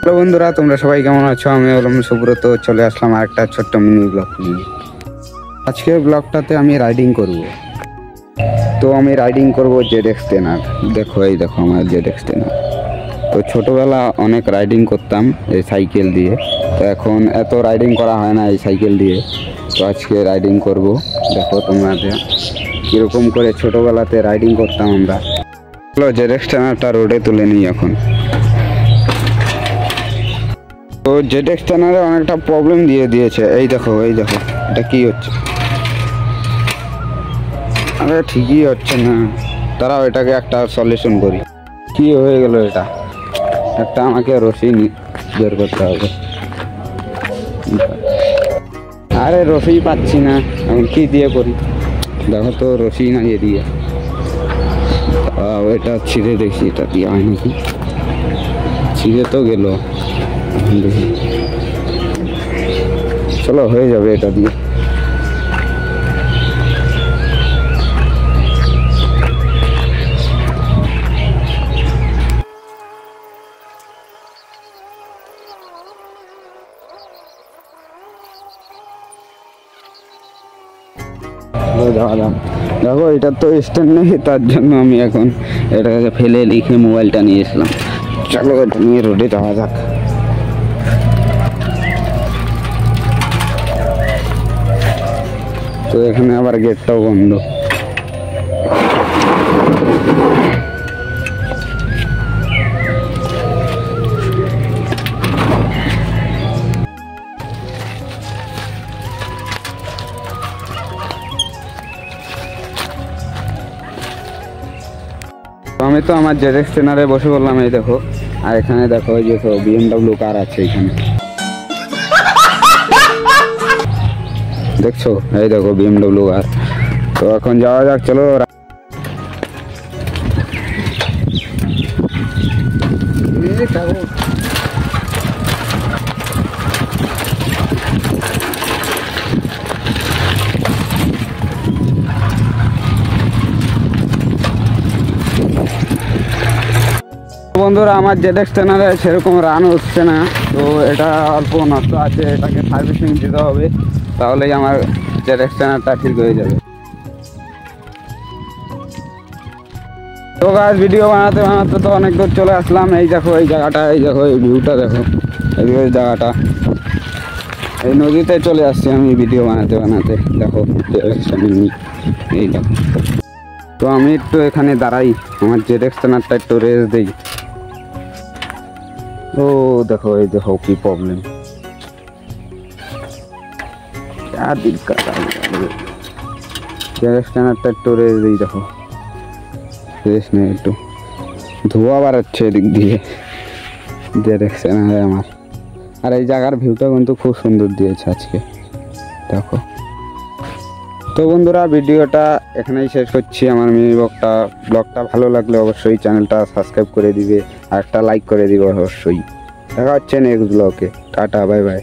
Hello বন্ধুরা, তোমরা সবাই কেমন আছো? আমি হলাম সুব্রত, চলে আসলাম আর একটা ছোট্ট মিনি ব্লগ নিয়ে। আজকের ব্লগটাতে আমি রাইডিং করব। তো আমি রাইডিং করব ZX-10। দেখো, এই দেখো আমার ZX-10। তো ছোটোবেলা অনেক রাইডিং করতাম এই সাইকেল দিয়ে, তো এখন এত রাইডিং করা হয় না এই সাইকেল দিয়ে। তো আজকে রাইডিং করব। দেখো তোমাদের কীরকম করে ছোটোবেলাতে রাইডিং করতাম আমরা। চলো ZX-10টা রোডে তুলে নিই এখন। তো ZX-10 অনেকটা প্রবলেম দিয়ে দিয়েছে। এই দেখো এটা কি হচ্ছে? আরে ঠিকই হচ্ছে না, তারাও এটাকে একটা সলিউশন করি। কি হয়ে গেল এটা? একটা আমাকে রশি বের করতে হবে। আরে রশি পাচ্ছি না, এখন কি দিয়ে করি? দেখো তো রশি না এদিকে, এটা ছিঁড়ে দেখছি, এটা দিয়ে হয় নাকি? ছিঁড়ে তো গেল, দেখি। চলো হয়ে যাবে এটা দিয়ে। দেখো এটা তো স্ট্যান্ড নেই, তার জন্য আমি এখন এটাকে ফেলে লিখে মোবাইলটা নিয়ে এসলাম। চলো এটা নিয়ে রোডে যাওয়া যাক। তো এখানে আবার গেটটাও বন্ধ। আমি তো আমার ZX-10 বসে বললাম, এই দেখো। আর এখানে দেখো, এই যে BMW কার আছে এখানে, দেখছো? এই দেখো BMW কার। তো এখন যাওয়া যাক, চলো। বন্ধুরা, আমার ZX-10 সেরকম রান হচ্ছে না, তো এটা অল্প নষ্ট আছে, এটাকে সার্ভিসিং দিতে হবে, তাহলেই আমার ZX-10 ঠিক হয়ে যাবে। তো গাছ ভিডিও বানাতে বানাতে তো অনেক দূর চলে আসলাম। এই দেখো এই জায়গাটা, এই দেখো এই ভিউটা দেখো, এই জায়গাটা, এই নদীতে চলে আসছি আমি ভিডিও বানাতে বানাতে। দেখো এই দেখো। তো আমি একটু এখানে দাঁড়াই, আমার ZX-10 একটু রেস দিই। ও দেখো, এই দেখো কি প্রবলেম, ZX-10 একটু রেস দিই। দেখো রেস নেই, একটু ধোঁয়া বাড়াচ্ছে এদিক দিয়ে ZX-10 আমার। আর এই জায়গার ভিউটা কিন্তু খুব সুন্দর দিয়েছে আজকে, দেখো। তো বন্ধুরা, ভিডিওটা এখানেই শেষ করছি। আমার মিনি ব্লগটা ভালো লাগলে অবশ্যই চ্যানেলটা সাবস্ক্রাইব করে দিবে আর একটা লাইক করে দিবে অবশ্যই। দেখা হচ্ছে নেক্সট ব্লগে। Tata, bye bye.